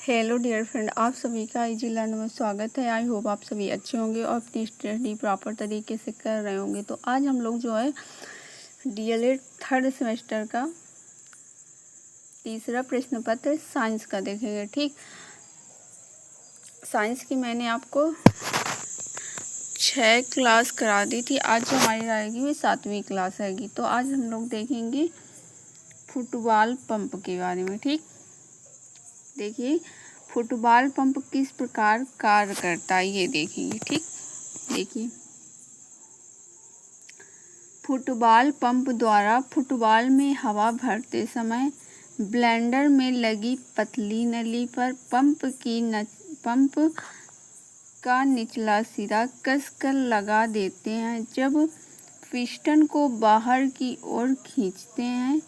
Hello dear friend, आप सभी का इजी लर्न में स्वागत है। आई होप आप सभी अच्छे होंगे और अपनी स्टडी प्रॉपर तरीके से कर रहे होंगे। तो आज हम लोग जो है डीएलएड थर्ड सेमेस्टर का तीसरा प्रश्न पत्र साइंस का देखेंगे। ठीक, साइंस की मैंने आपको 6 क्लास करा दी थी। आज जो हमारी रहेगी वो 7वीं क्लास रहेगी। तो आज हम लोग देखेंगे फुटबॉल पंप के बारे में। ठीक, देखिए फुटबॉल पंप किस प्रकार कार्य करता है ये देखेंगे। ठीक, देखिए फुटबॉल पंप द्वारा फुटबॉल में हवा भरते समय ब्लेंडर में लगी पतली नली पर पंप का निचला सिरा कसकर लगा देते हैं। जब पिस्टन को बाहर की ओर खींचते हैं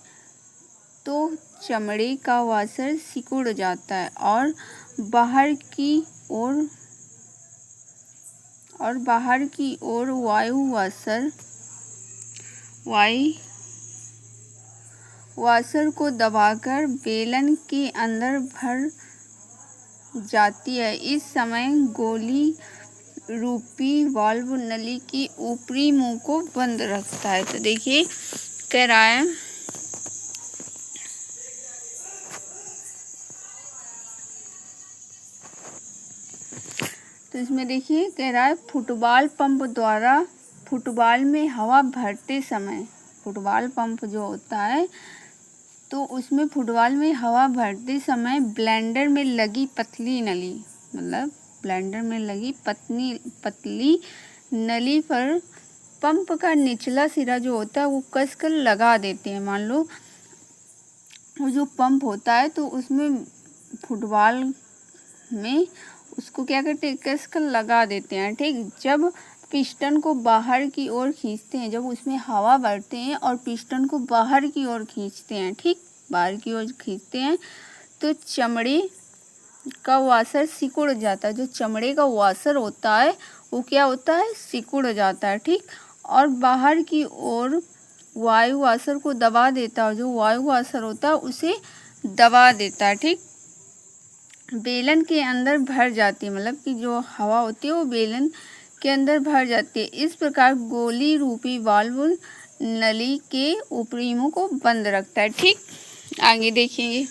तो चमड़े का वाशर सिकुड़ जाता है और बाहर की ओर वाशर को दबाकर बेलन के अंदर भर जाती है। इस समय गोली रूपी वाल्व नली की ऊपरी मुंह को बंद रखता है। तो देखिए कह रहा है तो इसमें देखिए कह रहा है फुटबॉल पंप द्वारा फुटबॉल में हवा भरते समय, फुटबॉल पंप जो होता है तो उसमें फुटबॉल में हवा भरते समय ब्लेंडर में लगी पतली नली, मतलब ब्लेंडर में लगी पतली नली पर पंप का निचला सिरा जो होता है वो कसकर लगा देते हैं। मान लो वो जो पंप होता है तो उसमें फुटबॉल में उसको क्या करते हैं, कसकर लगा देते हैं। ठीक, जब पिस्टन को बाहर की ओर खींचते हैं, जब उसमें हवा भरते हैं और पिस्टन को बाहर की ओर खींचते हैं, ठीक बाहर की ओर खींचते हैं तो चमड़े का वाशर सिकुड़ जाता है। जो चमड़े का वाशर होता है वो क्या होता है, सिकुड़ जाता है। ठीक, और बाहर की ओर वायु वाशर को दबा देता है। जो वायु वाशर होता है उसे दबा देता है। ठीक, बेलन के अंदर भर जाती है, मतलब कि जो हवा होती है वो बेलन के अंदर भर जाती है। इस प्रकार गोली रूपी वाल्व नली के ऊपरी मुंह को बंद रखता है। ठीक, आगे देखेंगे।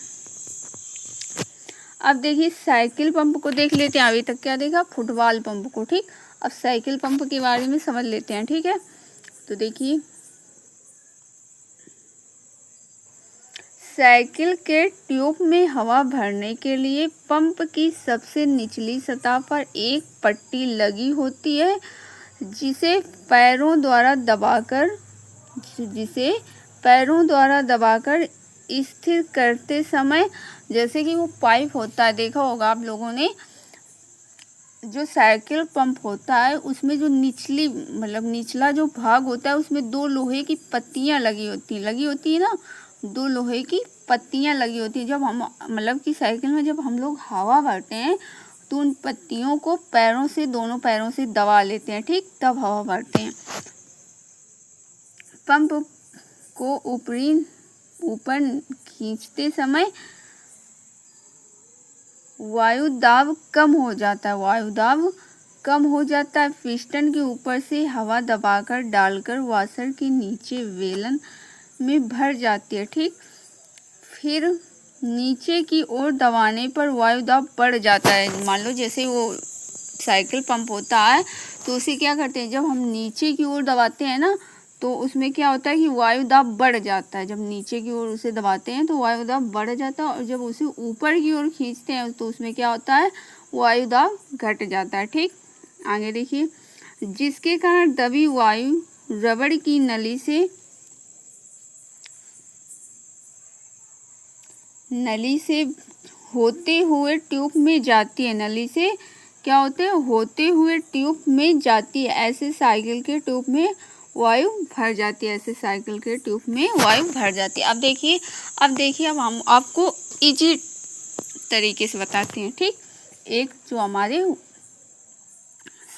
अब देखिए साइकिल पंप को देख लेते हैं। अभी तक क्या देखा, फुटबॉल पंप को। ठीक, अब साइकिल पंप के बारे में समझ लेते हैं। ठीक है, तो देखिए साइकिल के ट्यूब में हवा भरने के लिए पंप की सबसे निचली सतह पर एक पट्टी लगी होती है जिसे पैरों द्वारा दबाकर स्थिर करते समय, जैसे कि वो पाइप होता है, देखा होगा आप लोगों ने, जो साइकिल पंप होता है उसमें जो निचला जो भाग होता है उसमें 2 लोहे की पत्तियां लगी होती है ना, 2 लोहे की पत्तियां लगी होती है। जब हम मतलब कि साइकिल में जब हम लोग हवा भरते हैं तो उन पत्तियों को दोनों पैरों से दबा लेते हैं। ठीक, तब हवा भरते हैं। पंप को ऊपर खींचते समय वायु दाब कम हो जाता है। पिस्टन के ऊपर से हवा दबाकर डालकर वाशर के नीचे वेलन में भर जाती है। ठीक, फिर नीचे की ओर दबाने पर वायु दाब बढ़ जाता है। मान लो जैसे वो साइकिल पंप होता है तो उसे क्या करते हैं, जब हम नीचे की ओर दबाते हैं ना तो उसमें क्या होता है कि वायु दाब बढ़ जाता है। जब नीचे की ओर उसे दबाते हैं तो वायु दाब बढ़ जाता है और जब उसे ऊपर की ओर खींचते हैं तो उसमें क्या होता है, वायु दाब घट जाता है। ठीक, आगे देखिए, जिसके कारण दबी वायु रबड़ की नली से होते हुए ट्यूब में जाती है। होते हुए ट्यूब में जाती है। ऐसे साइकिल के ट्यूब में वायु भर जाती है। अब देखिए अब हम आपको इजी तरीके से बताते हैं। ठीक, एक जो हमारे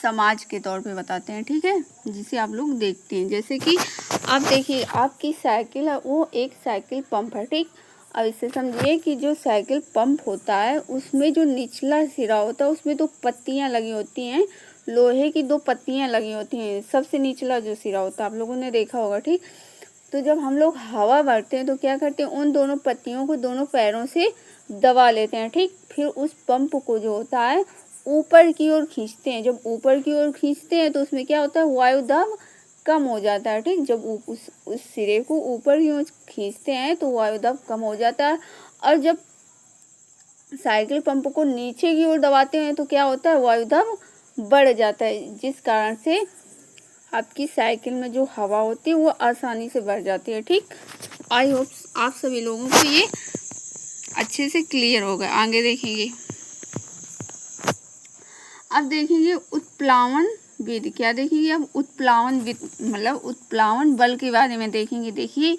समाज के तौर पे बताते हैं। ठीक है, जिसे आप लोग देखते हैं। जैसे कि आप देखिए आपकी साइकिल है, वो एक साइकिल पंप है। ठीक, अब इससे समझिए कि जो साइकिल पंप होता है उसमें जो निचला सिरा होता है उसमें 2 पत्तियां लगी होती हैं, लोहे की 2 पत्तियां लगी होती हैं, सबसे निचला जो सिरा होता है आप लोगों ने देखा होगा, ठीक। तो जब हम लोग हवा भरते हैं तो क्या करते हैं, उन दोनों पत्तियों को दोनों पैरों से दबा लेते हैं, ठीक। फिर उस पंप को जो होता है ऊपर की ओर खींचते हैं। जब ऊपर की ओर खींचते हैं तो उसमें क्या होता है, वायु दाब कम हो जाता है, ठीक। जब उस सिरे को ऊपर की ओर खींचते हैं तो वायु दाब कम हो जाता है। और जब साइकिल पंप को नीचे की ओर दबाते हैं तो क्या होता है, वायु दाब बढ़ जाता है, जिस कारण से आपकी साइकिल में जो हवा होती है वो आसानी से भर जाती है, ठीक। आई होप आप सभी लोगों को ये अच्छे से क्लियर होगा। आगे देखेंगे, अब देखेंगे उत्प्लावन विधि। क्या देखेंगे अब, उत्प्लावन विधि मतलब उत्प्लावन बल के बारे में देखेंगे। देखिए,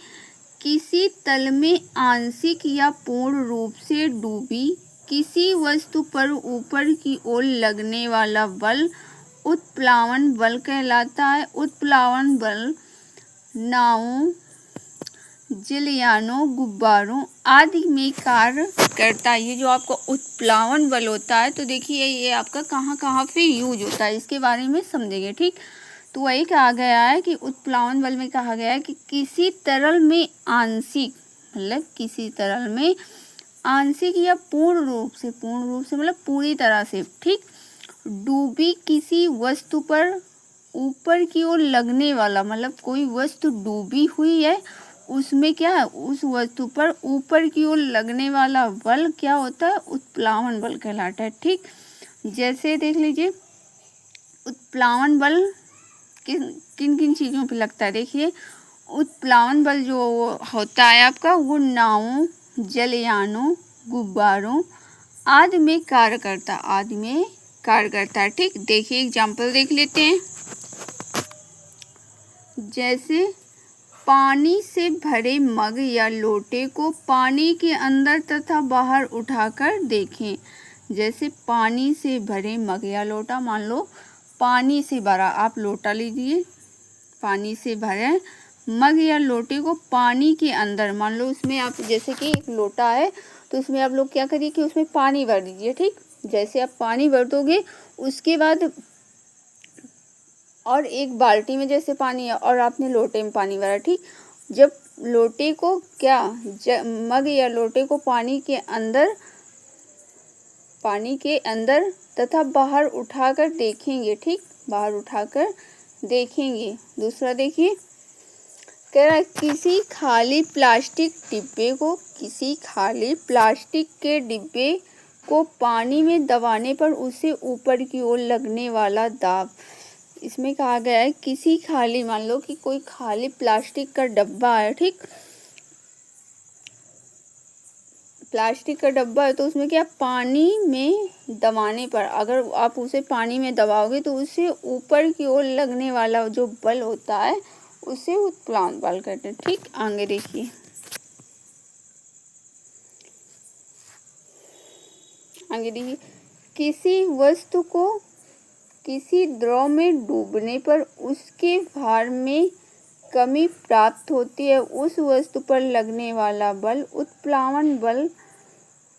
किसी तल में आंशिक या पूर्ण रूप से डूबी किसी वस्तु पर ऊपर की ओर लगने वाला बल उत्प्लावन बल कहलाता है। उत्प्लावन बल नावों, जलयानों, गुब्बारों आदि में कार्य करता है। ये जो आपका उत्प्लावन बल होता है तो देखिए ये आपका कहाँ कहाँ पे यूज होता है, इसके बारे में समझेंगे, ठीक। तो वही कहा गया है कि उत्प्लावन बल में कहा गया है कि किसी तरल में आंशिक मतलब किसी तरल में आंशिक या पूर्ण रूप से मतलब पूरी तरह से, ठीक, डूबी किसी वस्तु पर ऊपर की ओर लगने वाला, मतलब कोई वस्तु डूबी हुई है उसमें क्या है, उस वस्तु पर ऊपर की ओर लगने वाला बल क्या होता है, उत्प्लावन बल कहलाता है, ठीक। जैसे देख लीजिए उत्प्लावन बल किन किन चीज़ों पे लगता है। देखिए, उत्प्लावन बल जो होता है आपका वो नावों, जलयानों, गुब्बारों आदि में कार्य करता है, ठीक। देखिए एग्जाम्पल देख लेते हैं। जैसे पानी से भरे मग या लोटे को पानी के अंदर तथा बाहर उठाकर देखें। जैसे पानी से भरे मग या लोटा, मान लो पानी से भरा आप लोटा लीजिए, पानी से भरे मग या लोटे को पानी के अंदर, मान लो उसमें आप जैसे कि एक लोटा है तो उसमें आप लोग क्या करिए कि उसमें पानी भर दीजिए, ठीक। जैसे आप पानी भर दोगे उसके बाद और एक बाल्टी में जैसे पानी है और आपने लोटे में पानी भरा, ठीक। जब लोटे को क्या मग या लोटे को पानी के अंदर तथा बाहर उठाकर देखेंगे, ठीक, बाहर उठाकर देखेंगे। दूसरा देखिए, कह रहा है किसी खाली प्लास्टिक के डिब्बे को पानी में दबाने पर उसे ऊपर की ओर लगने वाला दाब। इसमें कहा गया है किसी खाली, मान लो कि कोई खाली प्लास्टिक का डब्बा है, ठीक, प्लास्टिक का डब्बा है तो उसमें क्या पानी में दबाने पर, अगर आप उसे पानी में दबाओगे तो उससे ऊपर की ओर लगने वाला जो बल होता है उसे उत्प्लावन बल कहते हैं, ठीक। आगे देखिए, किसी वस्तु को किसी द्रव में डूबने पर उसके भार में कमी प्राप्त होती है। उस वस्तु पर लगने वाला बल उत्प्लावन बल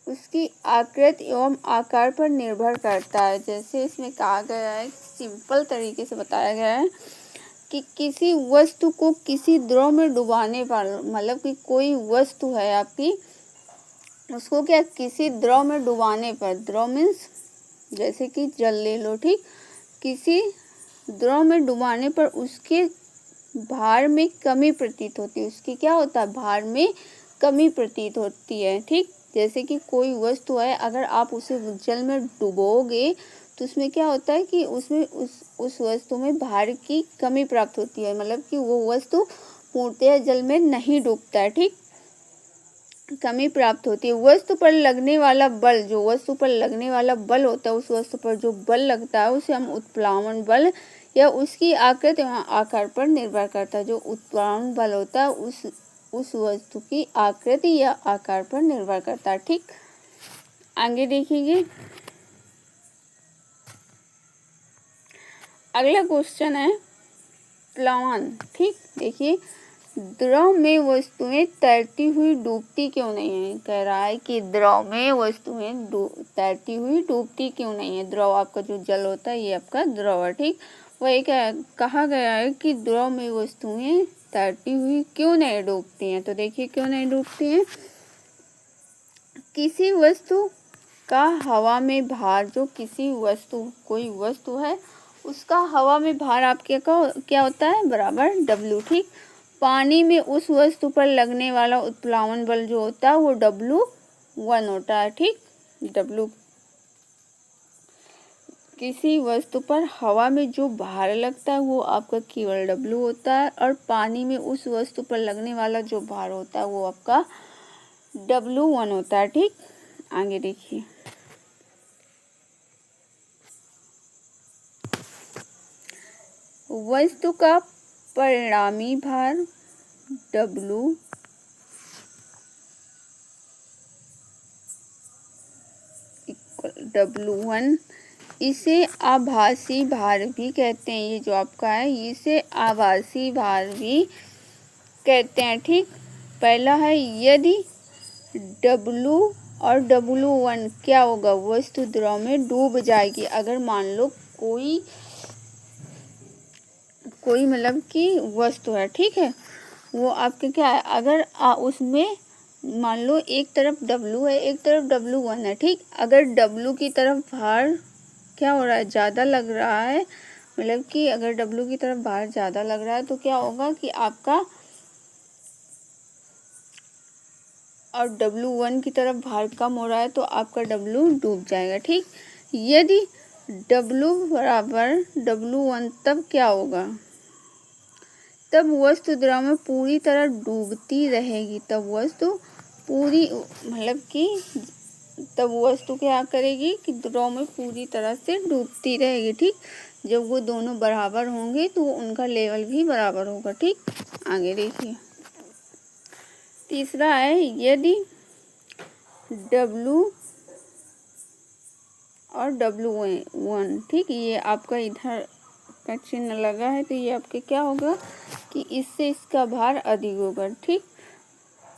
उसकी आकृति एवं आकार पर निर्भर करता है। जैसे इसमें कहा गया है, सिंपल तरीके से बताया गया है कि किसी वस्तु को किसी द्रव में डुबाने पर, मतलब कि कोई वस्तु है आपकी, उसको क्या किसी द्रव में डुबाने पर, द्रव मीन्स जैसे कि जल ले लो, ठीक, किसी द्रव में डुबाने पर उसके भार में कमी प्रतीत होती है। उसकी क्या होता है, भार में कमी प्रतीत होती है, ठीक। जैसे कि कोई वस्तु है, अगर आप उसे जल में डुबोगे तो उसमें क्या होता है कि उसमें उस वस्तु में भार की कमी प्राप्त होती है, मतलब कि वो वस्तु पूर्णतः जल में नहीं डूबता है, ठीक, कमी प्राप्त होती है। वस्तु पर लगने वाला बल, जो वस्तु पर लगने वाला बल होता है, उस वस्तु पर जो बल लगता है उसे हम उत्प्लावन बल या उसकी आकृति एवं आकार पर निर्भर करता है। जो उत्प्लावन बल होता है उस वस्तु की आकृति या आकार पर निर्भर करता है, ठीक। आगे देखिए, अगला क्वेश्चन है प्लावन, ठीक। देखिए द्रव में वस्तुएं तैरती हुई डूबती क्यों नहीं है। कह रहा है कि द्रव में वस्तुएं तैरती हुई डूबती क्यों नहीं है। द्रव आपका जो जल होता है ये आपका द्रव है, ठीक। वही कहा गया है कि द्रव में वस्तुएं तैरती हुई क्यों नहीं डूबती हैं। तो देखिए क्यों नहीं डूबती हैं। किसी वस्तु का हवा में भार, जो किसी वस्तु, कोई वस्तु है उसका हवा में भार आपके क्या होता है, बराबर W, ठीक। पानी में उस वस्तु पर लगने वाला उत्प्लावन बल जो होता है वो W1 होता है, ठीक। W, किसी वस्तु पर हवा में जो भार लगता है वो आपका केवल W होता है, और पानी में उस वस्तु पर लगने वाला जो भार होता है वो आपका W1 होता है, ठीक। आगे देखिए, वस्तु का परिणामी भार W1, इसे आभासी भार भी कहते हैं। ये जो आपका है इसे आभासी भार भी कहते हैं, ठीक। पहला है, यदि W और W1 क्या होगा, वस्तु द्रव में डूब जाएगी। अगर मान लो कोई मतलब कि वस्तु है, ठीक है, वो आपके क्या है, अगर उसमें मान लो एक तरफ W है एक तरफ W1 है, ठीक। अगर W की तरफ भार क्या हो रहा है, ज़्यादा लग रहा है, मतलब कि अगर W की तरफ भार ज़्यादा लग रहा है तो क्या होगा कि आपका, और W1 की तरफ भार कम हो रहा है तो आपका W डूब जाएगा, ठीक। यदि W बराबर W1 तब क्या होगा, तब वस्तु द्रव में पूरी तरह डूबती रहेगी। तब वस्तु पूरी, मतलब कि तब वस्तु क्या करेगी कि द्रव में पूरी तरह से डूबती रहेगी, ठीक। जब वो दोनों बराबर होंगे तो उनका लेवल भी बराबर होगा, ठीक। आगे देखिए, तीसरा है, यदि W और W1, ठीक, ये आपका इधर का चिन्ह लगा है तो ये आपके क्या होगा कि इससे इसका भार अधिक होगा, ठीक।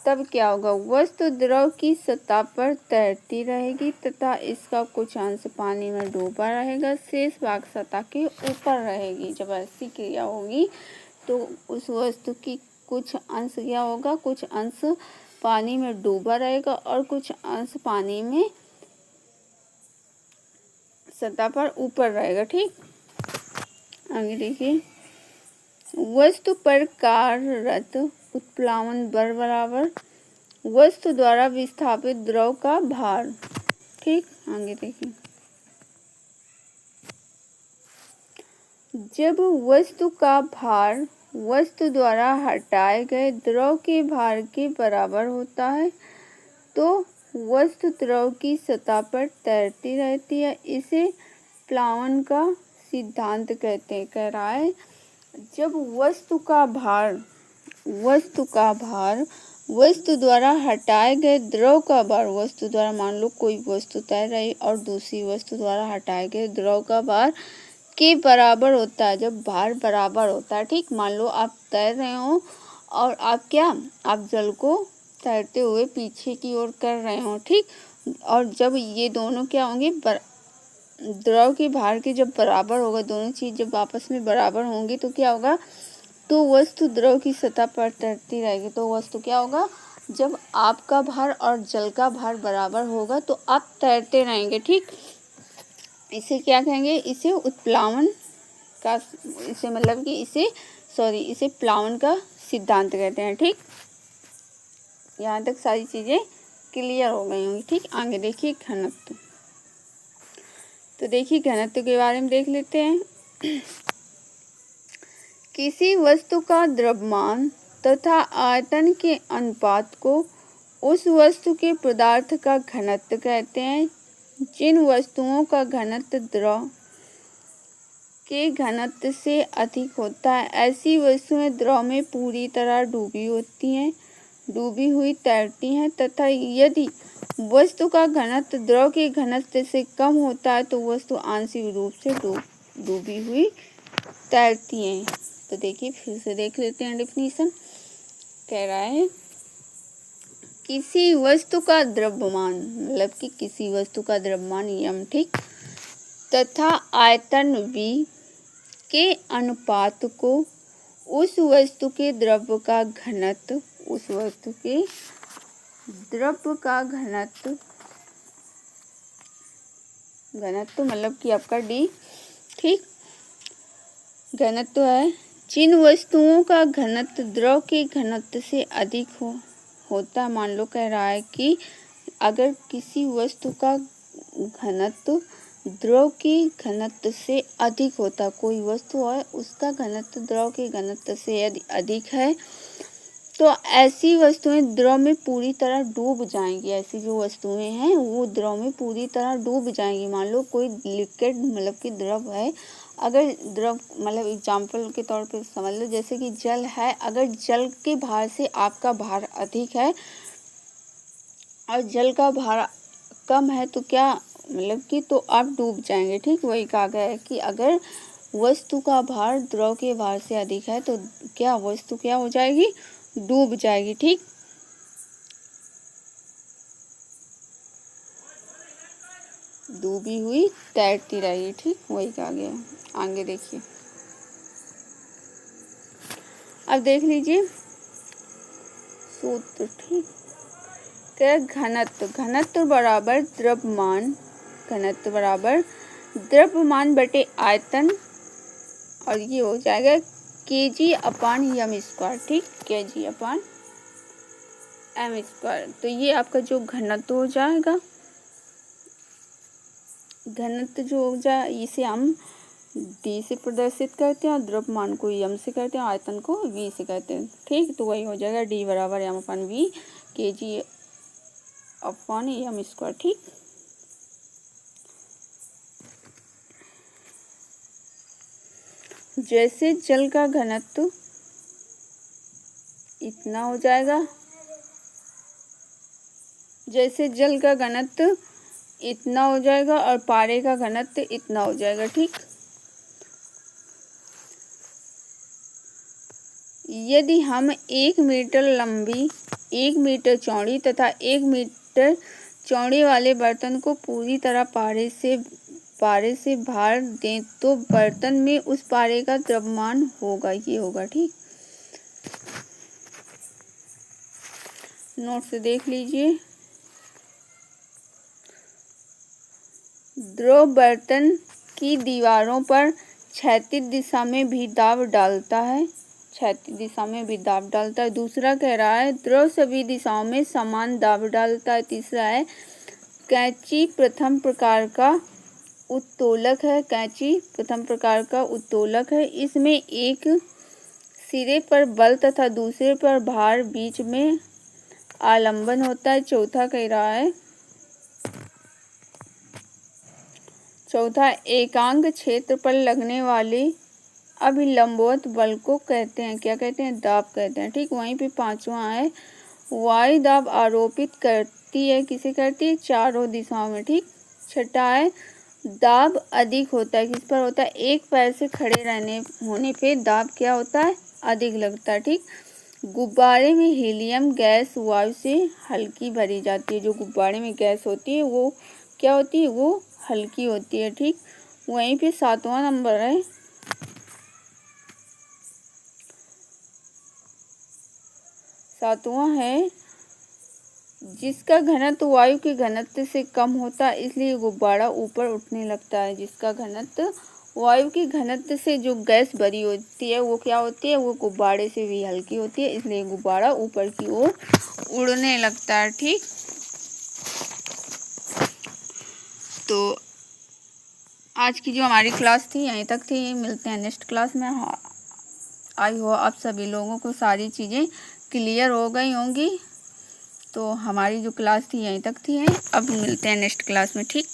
तब क्या होगा, वस्तु द्रव की सतह पर तैरती रहेगी तथा इसका कुछ अंश पानी में डूबा रहेगा, शेष भाग सतह के ऊपर रहेगी। जब ऐसी क्रिया होगी तो उस वस्तु की कुछ अंश क्या होगा, कुछ अंश पानी में डूबा रहेगा और कुछ अंश पानी में सतह पर ऊपर रहेगा, ठीक। आगे देखिए, वस्तु पर कार्यरत उत्प्लावन बल बराबर वस्तु द्वारा विस्थापित द्रव का भार, ठीक। आगे देखिए, जब वस्तु का भार वस्तु द्वारा हटाए गए द्रव के भार के बराबर होता है तो वस्तु द्रव की सतह पर तैरती रहती है। इसे प्लावन का सिद्धांत कहते हैं। कह रहा है, जब वस्तु का भार वस्तु द्वारा हटाए गए द्रव का भार, वस्तु द्वारा, मान लो कोई वस्तु तैर रही और दूसरी वस्तु द्वारा हटाए गए द्रव का भार के बराबर होता है। जब भार बराबर होता है, ठीक। मान लो आप तैर रहे हो और आप जल को तैरते हुए पीछे की ओर कर रहे हो, ठीक। और जब ये दोनों क्या होंगे, द्रव के भार के जब बराबर होगा, दोनों चीज जब आपस में बराबर होंगी तो क्या होगा, तो वस्तु द्रव की सतह पर तैरती रहेगी। तो वस्तु क्या होगा, जब आपका भार और जल का भार बराबर होगा तो आप तैरते रहेंगे, ठीक। इसे क्या कहेंगे, इसे उत्प्लावन का, इसे मतलब कि इसे प्लावन का सिद्धांत कहते हैं, ठीक। यहाँ तक सारी चीजें क्लियर हो गई होंगी, ठीक। आगे देखिए, घनत्व। तो देखिए घनत्व के बारे में देख लेते हैं। किसी वस्तु का द्रव्यमान तथा आयतन के अनुपात को उस वस्तु के पदार्थ का घनत्व कहते हैं। जिन वस्तुओं का घनत्व द्रव के घनत्व से अधिक होता है ऐसी वस्तुएं द्रव में पूरी तरह डूबी हुई तैरती हैं तथा यदि वस्तु का घनत्व द्रव के घनत्व से कम होता है तो वस्तु आंशिक रूप से डूबी हुई तैरती हैं। तो देखिए फिर से देख लेते हैं डेफिनेशन। कह रहा है किसी वस्तु का द्रव्यमान, मतलब कि किसी वस्तु का द्रव्यमान यम, ठीक, तथा आयतन v के अनुपात को उस वस्तु के द्रव्य का घनत्व, उस वस्तु के द्रव्य का घनत्व, घनत्व मतलब कि आपका d, ठीक, घनत्व है। जिन वस्तुओं का घनत्व द्रव के घनत्व से अधिक होता, मान लो कह रहा है कि अगर किसी वस्तु का घनत्व द्रव के घनत्व से अधिक होता, कोई वस्तु है उसका घनत्व द्रव के घनत्व से यदि अधिक है तो ऐसी वस्तुएं द्रव में पूरी तरह डूब जाएंगी। ऐसी जो वस्तुएं हैं वो द्रव में पूरी तरह डूब जाएंगी। मान लो कोई लिक्विड मतलब कि द्रव है, अगर द्रव मतलब एग्जाम्पल के तौर पे समझ लो जैसे कि जल है, अगर जल के भार से आपका भार अधिक है और जल का भार कम है तो क्या मतलब कि तो आप डूब जाएंगे, ठीक। वही कहा गया है कि अगर वस्तु का भार द्रव के भार से अधिक है तो क्या वस्तु क्या हो जाएगी, डूब जाएगी, ठीक। डूबी हुई तैरती रहेगी, ठीक, वही कहा गया। आगे देखिए, अब देख लीजिए सूत्र, ठीक, क्या घनत्व, घनत्व बराबर द्रव्यमान, घनत्व बराबर द्रव्यमान बटे आयतन, और ये हो जाएगा kg अपान एम स्क्वायर, ठीक, kg अपान एम स्क्वायर। तो ये आपका जो घनत्व हो जाएगा, घनत्व जो हो जाए इसे हम d से प्रदर्शित करते हैं और द्रव्यमान को m से करते हैं, आयतन को v से करते हैं, ठीक। तो वही हो जाएगा d बराबर m अपान v kg अपान एम स्क्वायर, ठीक। जैसे जल का घनत्व इतना हो जाएगा, जैसे जल का घनत्व इतना हो जाएगा और पारे का घनत्व इतना हो जाएगा, ठीक। यदि हम 1 मीटर लंबी, 1 मीटर चौड़ी तथा 1 मीटर चौड़े वाले बर्तन को पूरी तरह पारे से भार दें तो बर्तन में उस पारे का द्रव्यमान होगा, ये होगा, ठीक। नोट से देख लीजिए, द्रव बर्तन की दीवारों पर क्षैतिज दिशा में भी दाब डालता है, क्षैतिज दिशा में भी दाब डालता है। दूसरा कह रहा है द्रव सभी दिशाओं में समान दाब डालता है। तीसरा है कैंची प्रथम प्रकार का उत्तोलक है, कैंची प्रथम प्रकार का उत्तोलक है, इसमें एक सिरे पर बल तथा दूसरे पर भार बीच में आलंबन होता है। चौथा कह रहा है, चौथा एकांक क्षेत्र पर लगने वाले अभिलंबवत बल को कहते हैं, क्या कहते हैं, दाब कहते हैं, ठीक। वहीं पे पांचवा है वायु दाब आरोपित करती है, किसे करती है, चारों दिशाओं में, ठीक। छठा है दाब अधिक होता है, किस पर होता है, एक पैर से खड़े रहने होने पे दाब क्या होता है, अधिक लगता है, ठीक। गुब्बारे में हीलियम गैस वायु से हल्की भरी जाती है, जो गुब्बारे में गैस होती है वो क्या होती है, वो हल्की होती है, ठीक। वहीं पे 7वां नंबर है सातवां है जिसका घनत्व वायु के घनत्व से कम होता है इसलिए गुब्बारा ऊपर उठने लगता है। जिसका घनत्व वायु के घनत्व से जो गैस भरी होती है वो क्या होती है, वो गुब्बारे से भी हल्की होती है, इसलिए गुब्बारा ऊपर की ओर उड़ने लगता है, ठीक। तो आज की जो हमारी क्लास थी यहीं तक थी, मिलते हैं नेक्स्ट क्लास में। आई हो आप सभी लोगों को सारी चीज़ें क्लियर हो गई होंगी। तो हमारी जो क्लास थी यहीं तक थी, अब मिलते हैं नेक्स्ट क्लास में, ठीक।